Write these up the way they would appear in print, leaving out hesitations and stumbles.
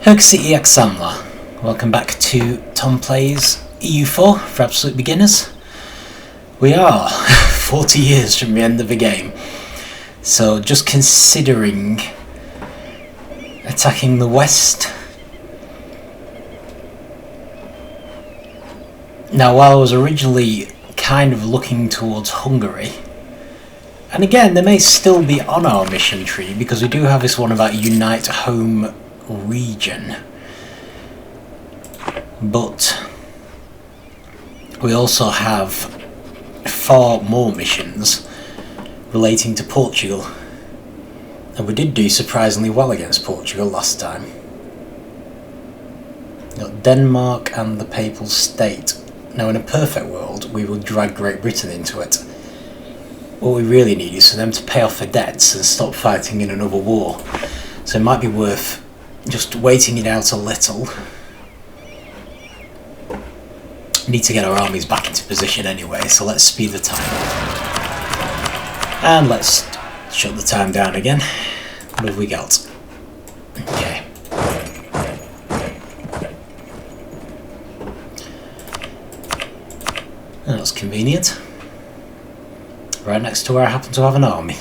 City Examler, welcome back to Tom Plays EU4 for absolute beginners. We are 40 years from the end of the game, so just considering attacking the west. Now, while I was originally kind of looking towards Hungary, and again, they may still be on our mission tree because we do have this one about Unite Home Region, but we also have 4 more missions relating to Portugal, and we did do surprisingly well against Portugal last time. Got Denmark and the Papal State. Now, in a perfect world, we will drag Great Britain into it. What we really need is for them to pay off their debts and stop fighting in another war. So it might be worth just waiting it out a little. Need to get our armies back into position anyway, so let's speed the time up. And let's shut the time down again. What have we got? Okay. That's convenient. Right next to where I happen to have an army.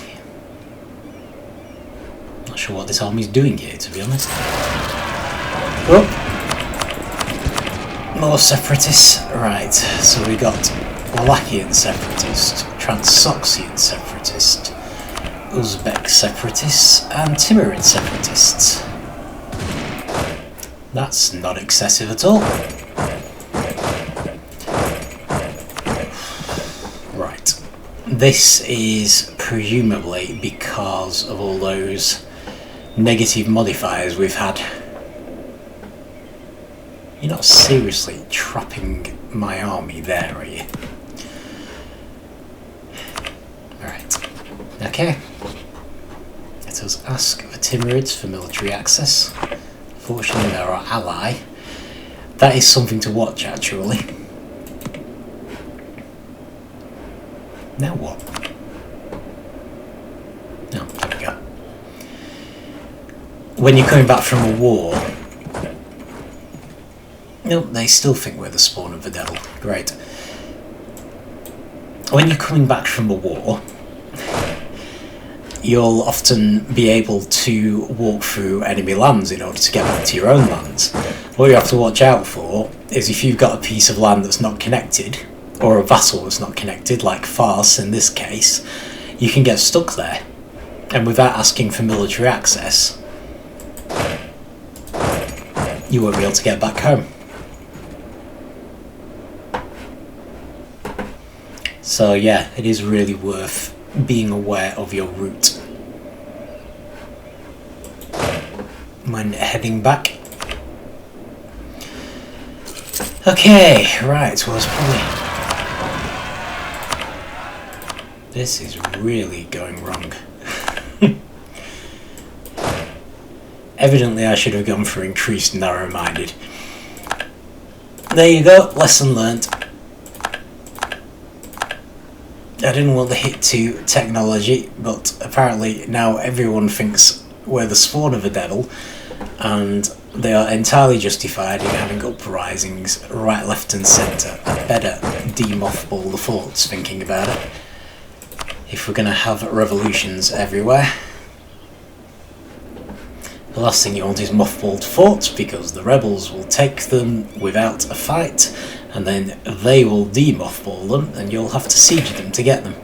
Not sure what this army's doing here, to be honest. Oh! More separatists. Right, so we got Wallachian separatist, Transoxian separatist, Uzbek separatists, and Timurid separatists. That's not excessive at all. Right. This is presumably because of all those negative modifiers we've had. You're not seriously trapping my army there, are you? Alright. Okay. Let us ask the Timurids for military access. Fortunately, they're our ally. That is something to watch, actually. Now what? No, there we go. When you're coming back from a war... Nope, they still think we're the spawn of the devil. Great. When you're coming back from a war, you'll often be able to walk through enemy lands in order to get back to your own lands. What you have to watch out for is if you've got a piece of land that's not connected, or a vassal that's not connected, like Fars in this case, you can get stuck there. And without asking for military access, you won't be able to get back home. So yeah, it is really worth being aware of your route when heading back. Okay, right, well it's probably... This is really going wrong. Evidently I should have gone for increased narrow-minded. There you go, lesson learnt. I didn't want to hit to technology, but apparently now everyone thinks we're the spawn of the devil, and they are entirely justified in having uprisings right, left and centre. I better demothball the forts, thinking about it, if we're going to have revolutions everywhere. The last thing you want is mothballed forts, because the rebels will take them without a fight, and then they will demothball them, and you'll have to siege them to get them.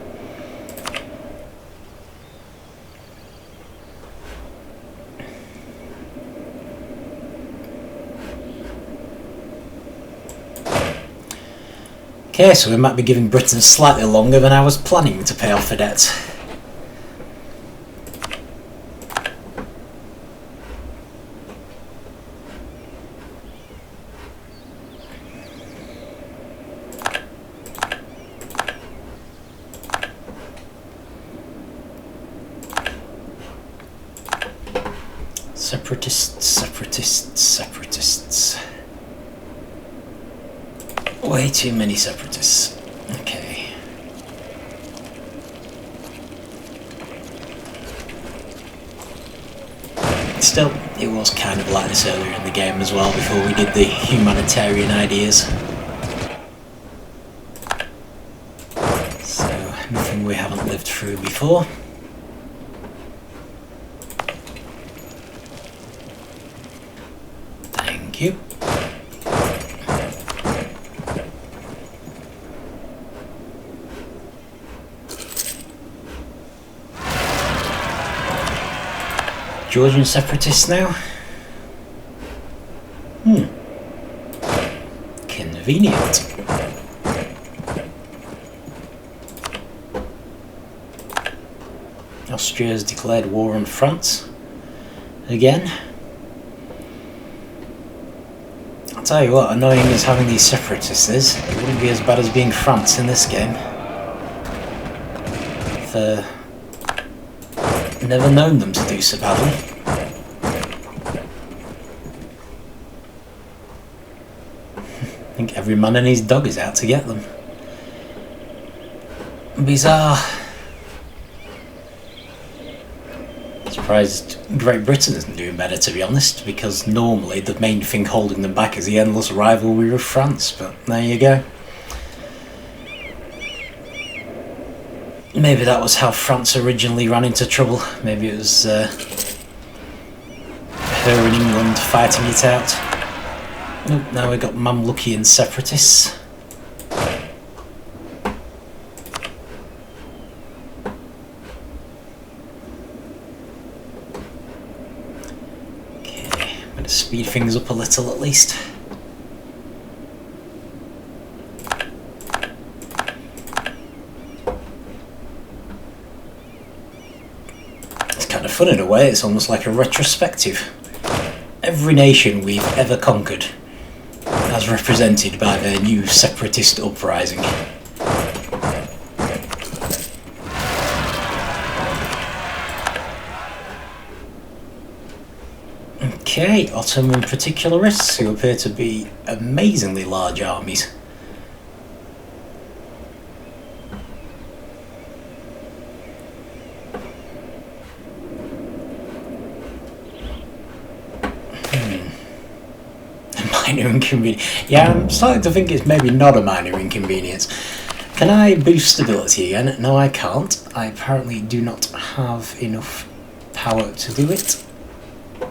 Okay, so we might be giving Britain slightly longer than I was planning to pay off the debt. Separatists, separatists, separatists. Way too many separatists. Okay. Still, It was kind of like this earlier in the game as well, before we did the humanitarian ideas. So, nothing we haven't lived through before. Thank you. Georgian separatists now? Convenient. Austria has declared war on France. Again. I'll tell you what, annoying as having these separatists is, it wouldn't be as bad as being France in this game. Never known them to do so badly. I think every man and his dog is out to get them. Bizarre. Surprised Great Britain isn't doing better, to be honest, because normally the main thing holding them back is the endless rivalry with France, but there you go. Maybe that was how France originally ran into trouble. Maybe it was her and England fighting it out. Nope, now we've got Mamlukian separatists. Okay, I'm going to speed things up a little at least. Fun in a way, it's almost like a retrospective. Every nation we've ever conquered, as represented by their new separatist uprising. Okay, Ottoman particularists, who appear to be amazingly large armies. Minor inconvenience. Yeah, I'm starting to think it's maybe not a minor inconvenience. Can I boost stability again? No, I can't. I apparently do not have enough power to do it. I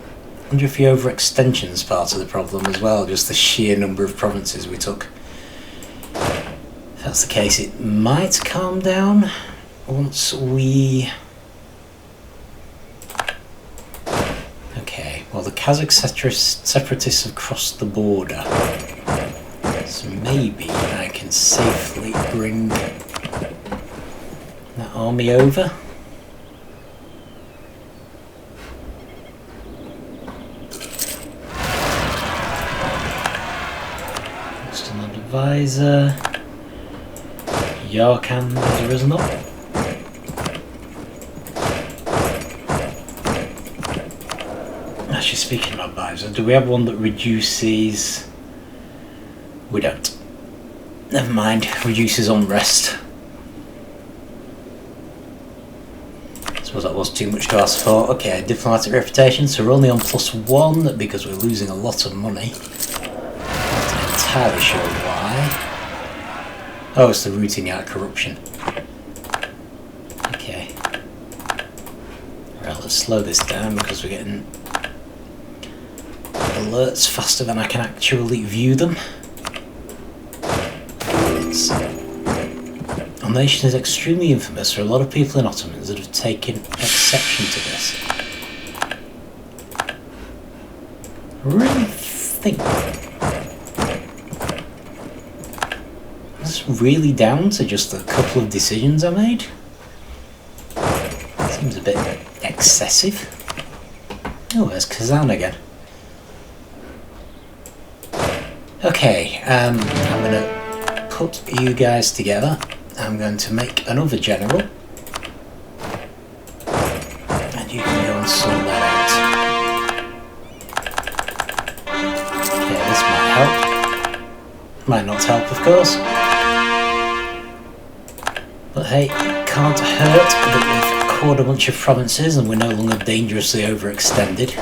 wonder if the overextension is part of the problem as well, just the sheer number of provinces we took. If that's the case, it might calm down once we... Okay, well the Kazakh separatists have crossed the border, so maybe I can safely bring that army over. Still an advisor. Yarkand has risen up. Actually, speaking of advisor, do we have one that reduces... We don't. Never mind, reduces unrest. I suppose that was too much to ask for. Okay, diplomatic reputation, so we're only on +1 because we're losing a lot of money. Not entirely sure why. Oh, it's the rooting out corruption. Okay. Right, let's slow this down because we're getting alerts faster than I can actually view them. Our nation is extremely infamous for a lot of people in Ottomans that have taken exception to this. I really think it's really down to just a couple of decisions I made. Seems a bit excessive. Oh, there's Kazan again. Okay, I'm going to put you guys together. I'm going to make another general. And you can go and sort that out. Okay, this might help. Might not help, of course. But hey, it can't hurt that we've caught a bunch of provinces and we're no longer dangerously overextended.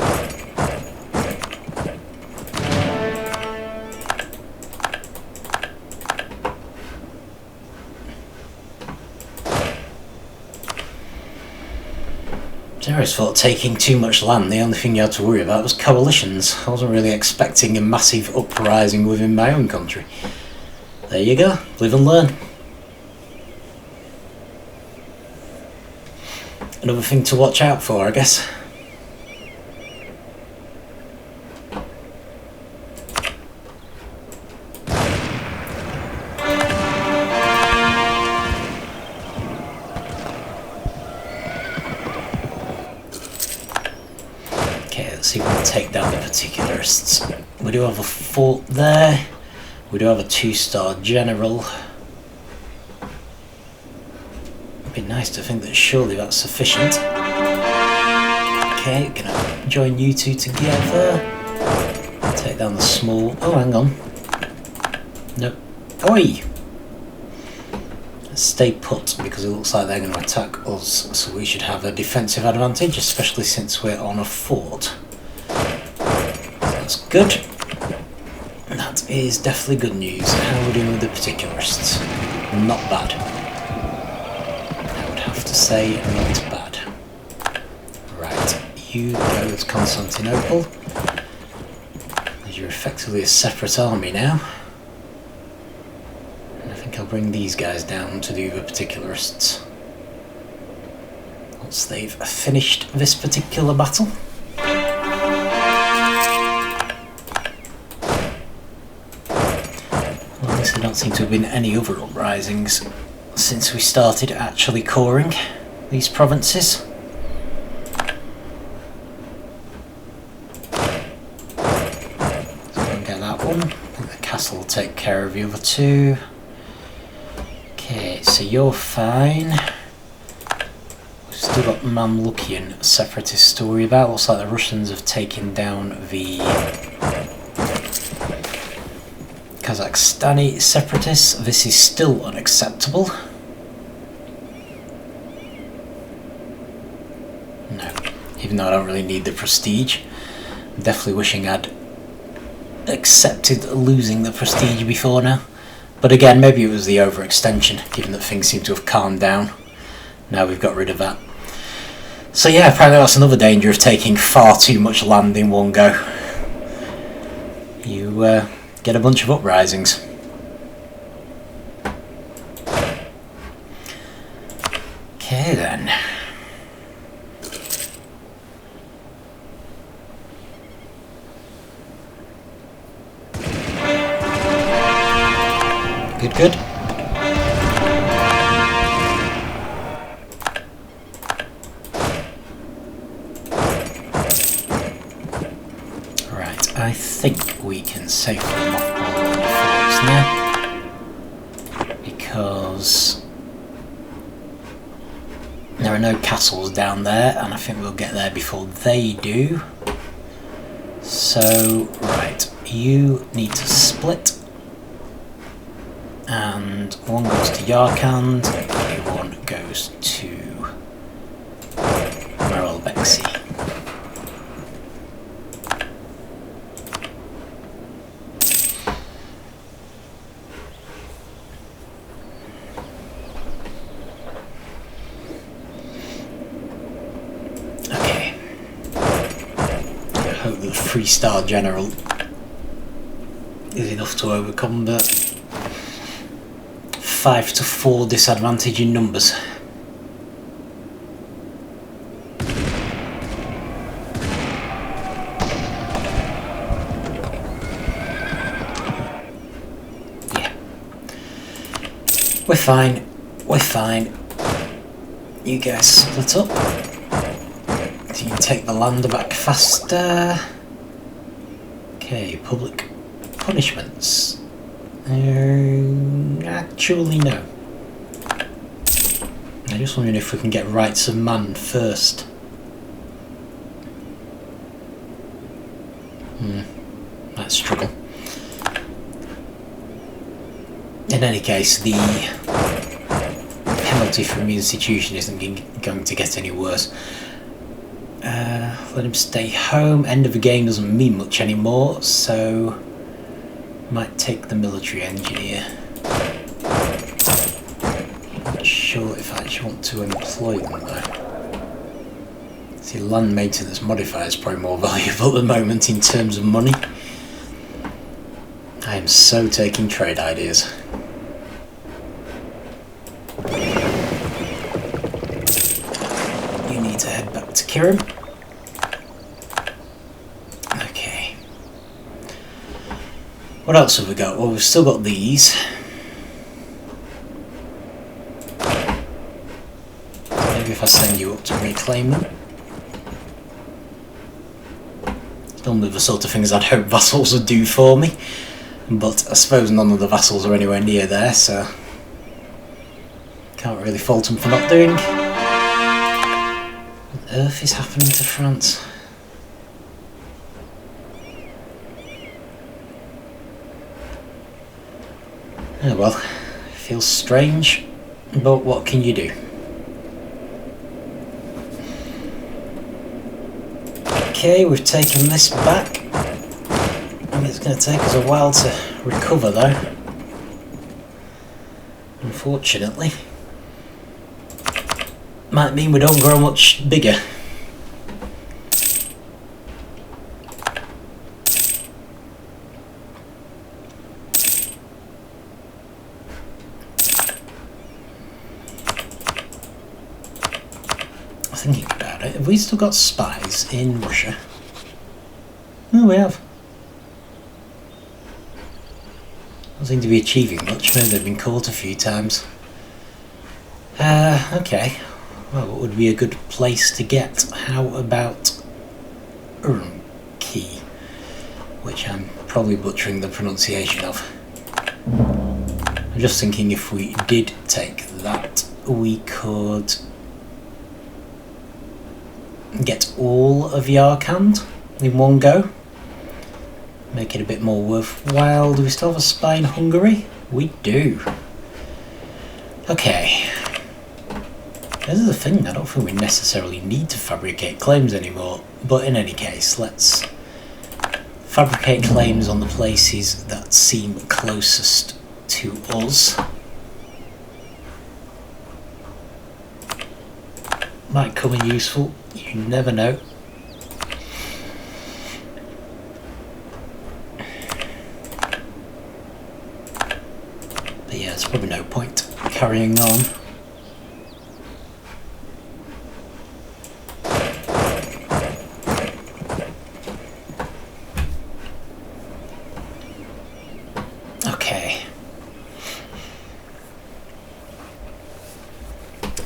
I always thought taking too much land, the only thing you had to worry about was coalitions. I wasn't really expecting a massive uprising within my own country. There you go, live and learn. Another thing to watch out for, I guess. Okay, let's see if we can take down the particularists. We do have a fort there. We do have a 2-star general. It'd be nice to think that surely that's sufficient. Okay, gonna join you two together. Take down the small. Oh, hang on. Nope. Oi! Let's stay put because it looks like they're going to attack us, so we should have a defensive advantage, especially since we're on a fort. That's good. That is definitely good news. How are we doing with the particularists? Not bad. I would have to say not bad. Right, you go with Constantinople, as you're effectively a separate army now. And I think I'll bring these guys down to do the particularists once they've finished this particular battle. There don't seem to have been any other uprisings since we started actually coring these provinces. So we'll get that one. I think the castle will take care of the other two. Okay, so you're fine. We've still got Mamlukian separatists to worry about. Looks like the Russians have taken down the Kazakhstani separatists. This is still unacceptable. No, even though I don't really need the prestige. I'm definitely wishing I'd accepted losing the prestige before now. But again, maybe it was the overextension, given that things seem to have calmed down. Now we've got rid of that. So yeah, apparently that's another danger of taking far too much land in one go. You get a bunch of uprisings. Okay then. Good. Right, I think we can safely mothball the forts now, because there are no castles down there, and I think we'll get there before they do. So, right, you need to split. And one goes to Yarkand, and one goes to Maralbexi. Okay. I hope the 3-star general is enough to overcome the 5-4 disadvantage in numbers. Yeah. We're fine. We're fine. You guys split up. So you can take the land back faster. Okay, public punishments. Actually no. I'm just wondering if we can get rights of man first. Might struggle. In any case, the penalty from the institution isn't going to get any worse. Let him stay home. End of the game doesn't mean much anymore, so might take the military engineer. Not sure if I actually want to employ them though. It's See, land maintenance modifier is probably more valuable at the moment in terms of money. I am so taking trade ideas. You need to head back to Kirim. Okay. What else have we got? Well, we've still got these. Maybe if I send you up to reclaim them. Normally the sort of things I'd hope vassals would do for me. But I suppose none of the vassals are anywhere near there, so can't really fault them for not doing. What on earth is happening to France? Oh well, it feels strange, but what can you do? Okay, we've taken this back. It's going to take us a while to recover though, unfortunately. Might mean we don't grow much bigger. Thinking about it, have we still got spies in Russia? No, we have. Don't seem to be achieving much. Maybe they've been caught a few times. Okay. Well, what would be a good place to get? How about Urumqi, which I'm probably butchering the pronunciation of. I'm just thinking if we did take that, we could get all of Yarkand in one go. Make it a bit more worthwhile. Do we still have a spy in Hungary? We do. Okay. This is the thing, I don't think we necessarily need to fabricate claims anymore, but in any case, let's fabricate claims on the places that seem closest to us. Might come in useful, you never know. But yeah, there's probably no point carrying on.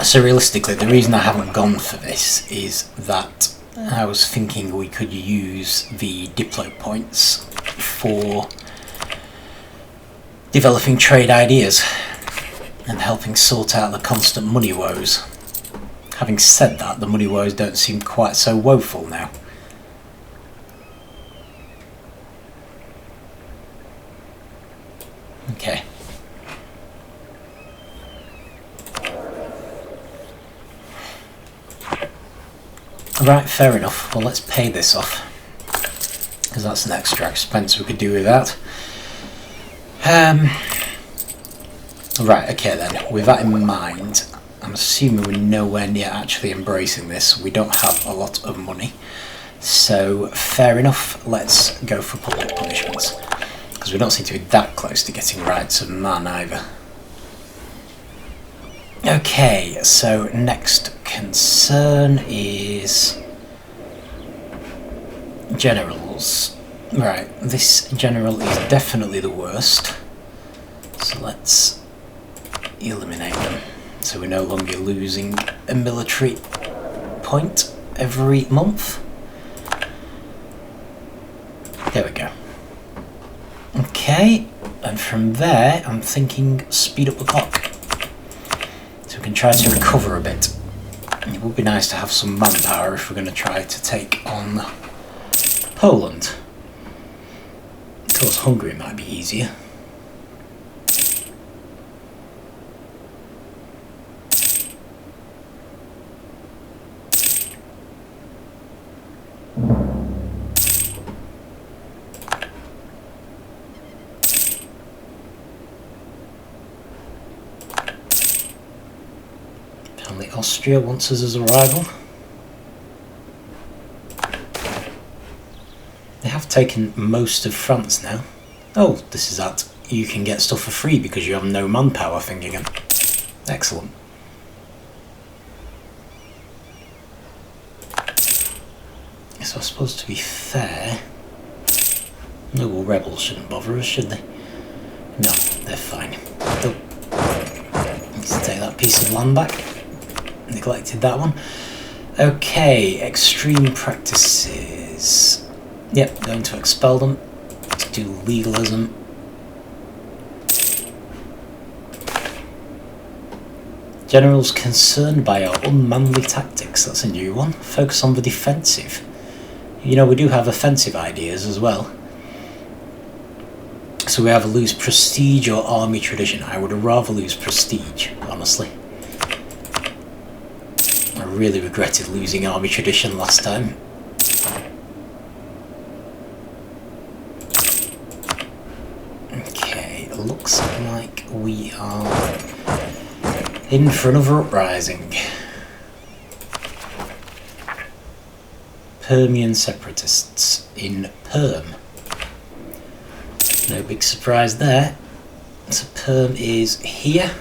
So realistically, the reason I haven't gone for this is that I was thinking we could use the Diplo points for developing trade ideas and helping sort out the constant money woes. Having said that, the money woes don't seem quite so woeful now. Okay. Right, fair enough. Well, let's pay this off, because that's an extra expense we could do with that. Right, okay then. With that in mind, I'm assuming we're nowhere near actually embracing this. We don't have a lot of money. So, fair enough. Let's go for public punishments, because we don't seem to be that close to getting rights of man either. Okay, so next concern is generals. Right, this general is definitely the worst, so let's eliminate them so we're no longer losing a military point every month. There we go. Okay, and from there I'm thinking speed up the clock. So we can try to recover a bit. It would be nice to have some manpower if we're going to try to take on Poland. Of course, Hungary might be easier. Austria wants us as a rival. taken most of France now. Oh, this is that you can get stuff for free because you have no manpower thing again. Excellent. So I suppose to be fair, noble rebels shouldn't bother us, should they? No, they're fine. Oh. Let's take that piece of land back. Neglected that one. Okay, extreme practices. Yep, going to expel them. To do legalism. Generals concerned by our unmanly tactics. That's a new one. Focus on the defensive. You know, we do have offensive ideas as well. So we either lose prestige or army tradition. I would rather lose prestige, honestly. I really regretted losing army tradition last time. Okay, looks like we are in for another uprising. Permian separatists in Perm. No big surprise there. So Perm is here.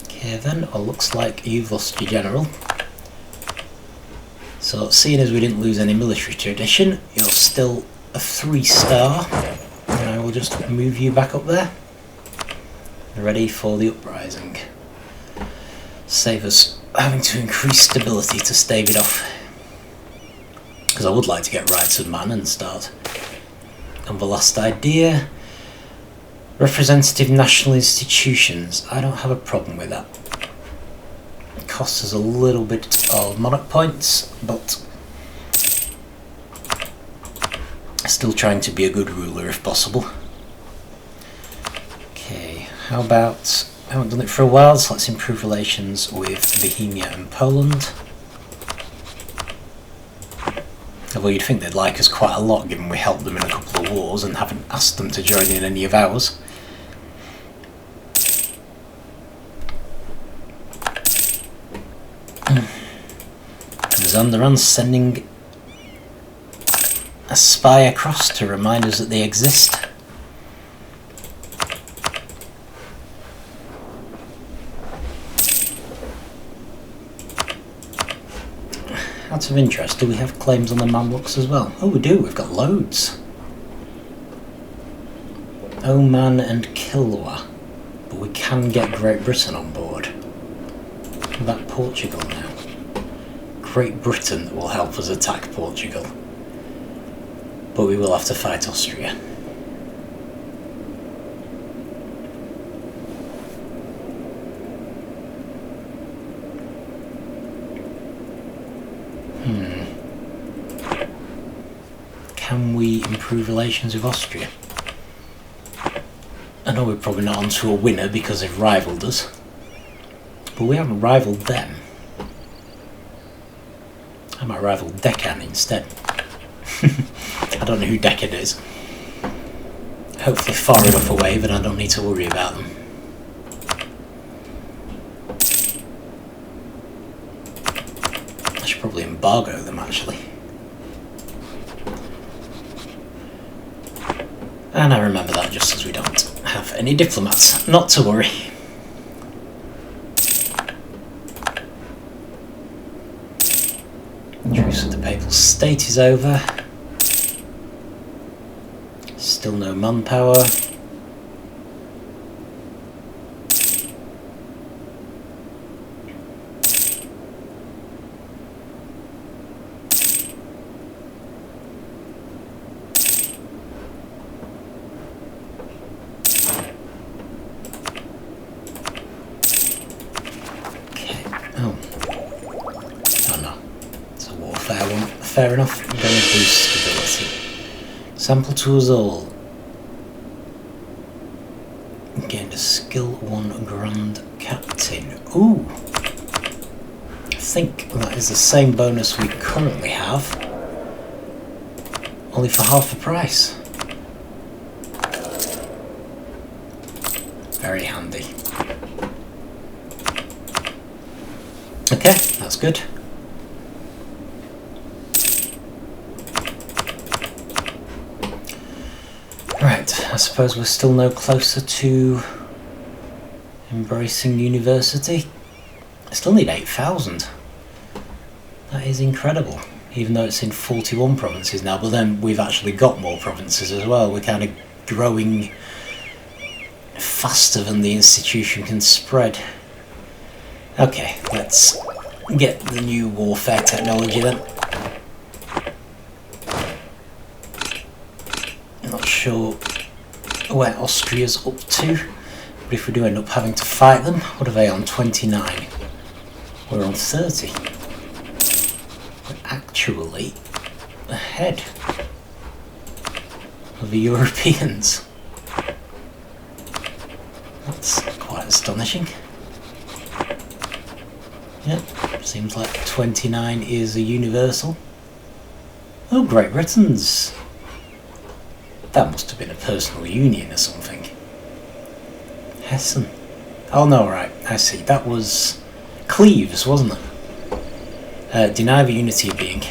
Okay then, well, looks like you've lost your general. So seeing as we didn't lose any military tradition, you're still a 3-star. And I will just move you back up there. Ready for the uprising. Save us having to increase stability to stave it off. Because I would like to get rights of man and start. And the last idea, representative national institutions. I don't have a problem with that. It costs us a little bit of monarch points, but still trying to be a good ruler if possible. Okay, how about, I haven't done it for a while, so let's improve relations with Bohemia and Poland. Although you'd think they'd like us quite a lot, given we helped them in a couple of wars and haven't asked them to join in any of ours. Zandaran's sending a spy across to remind us that they exist. Out of interest, do we have claims on the Mamluks as well? Oh, we do, we've got loads. Oman and Kilwa. But we can get Great Britain on board. What about Portugal now? Great Britain will help us attack Portugal. But we will have to fight Austria. Can we improve relations with Austria? I know we're probably not onto a winner because they've rivaled us, but we haven't rivaled them. I might rival Deccan instead. I don't know who Deccan is. Hopefully far enough away that I don't need to worry about them. I should probably embargo them actually. And I remember that just as we don't have any diplomats. Not to worry. Truce with the Papal State is over. Still no manpower. Fair enough, I'm going to boost stability. Sample to us all. Gained a skill 1 Grand Captain. Ooh! I think that is the same bonus we currently have, only for half the price. Very handy. Okay, that's good. Right, I suppose we're still no closer to embracing university. I still need 8,000. That is incredible, even though it's in 41 provinces now, but then we've actually got more provinces as well. We're kind of growing faster than the institution can spread. Okay, let's get the new warfare technology then. Not sure where Austria's up to, but if we do end up having to fight them, what are they on? 29. We're on 30. We're actually ahead of the Europeans. That's quite astonishing. Yep, seems like 29 is a universal. Oh, Great Britain's. That must have been a personal union or something. Hessen. Oh no, right, I see. That was Cleves, wasn't it? Deny the unity of being.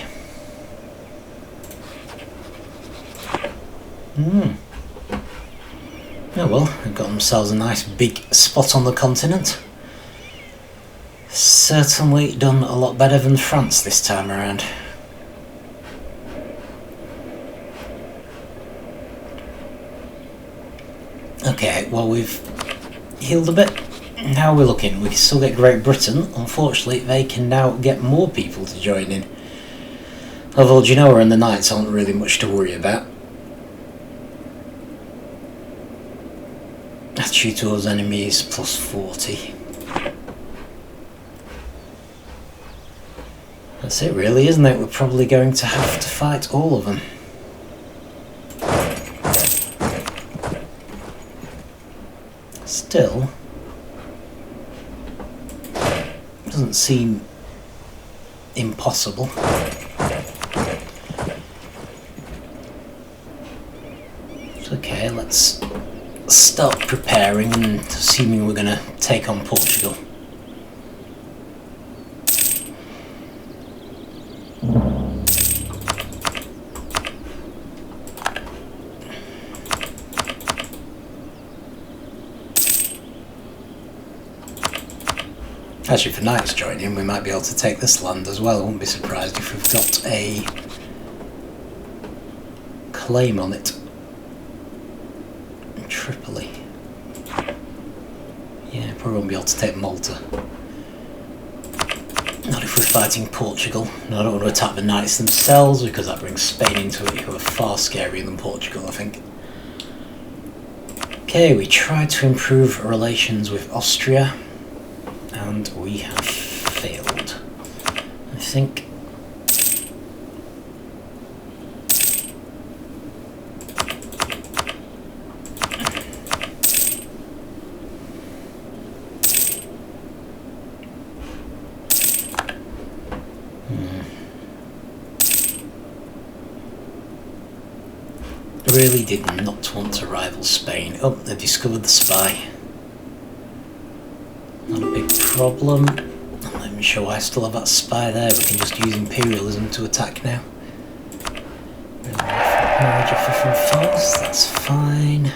Oh well, they've got themselves a nice big spot on the continent. Certainly done a lot better than France this time around. Okay, well we've healed a bit. How are we looking? We can still get Great Britain. Unfortunately, they can now get more people to join in. Although Genoa and the Knights aren't really much to worry about. Attitude towards enemies plus 40. That's it really, isn't it? We're probably going to have to fight all of them. Still, doesn't seem impossible. It's okay, let's start preparing and assuming we're going to take on Portugal. Actually, if the Knights join in, we might be able to take this land as well. I wouldn't be surprised if we've got a claim on it. In Tripoli. Yeah, probably won't be able to take Malta. Not if we're fighting Portugal. No, I don't want to attack the Knights themselves because that brings Spain into it, who are far scarier than Portugal, I think. Okay, we tried to improve relations with Austria. And we have failed. I think. I really did not want to rival Spain. Oh, they discovered the spy. Not a big problem. I'm not even sure why I still have that spy there. We can just use imperialism to attack now. Marriage offer from France, that's fine.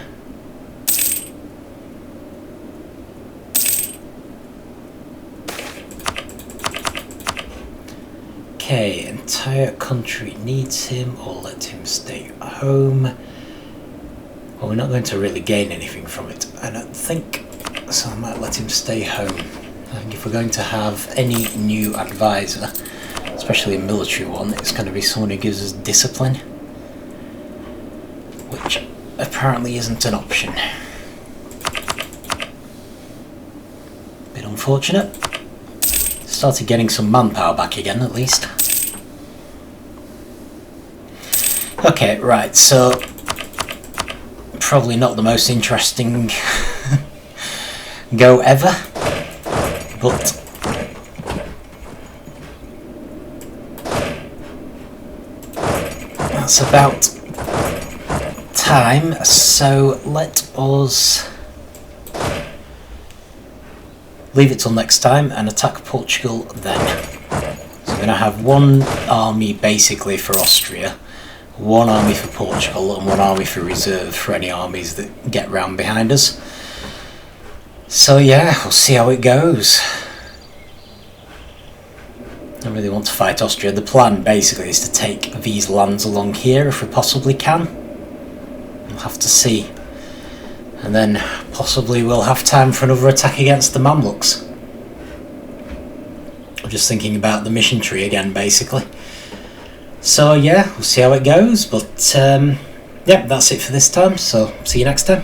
Okay, entire country needs him, or let him stay home. Well, we're not going to really gain anything from it, I don't think. So I might let him stay home. I think if we're going to have any new advisor, especially a military one, it's going to be someone who gives us discipline, which apparently isn't an option. Bit unfortunate. Started getting some manpower back again at least. Okay, right, so probably not the most interesting go ever, but that's about time, so let us leave it till next time and attack Portugal then. So we're going to have one army basically for Austria one army for Portugal and one army for reserve for any armies that get round behind us. So yeah, we'll see how it goes. I really want to fight Austria. The plan basically is to take these lands along here if we possibly can. We'll have to see. And then possibly we'll have time for another attack against the Mamluks. I'm just thinking about the mission tree again, basically. So yeah, we'll see how it goes, but yeah, that's it for this time, so see you next time.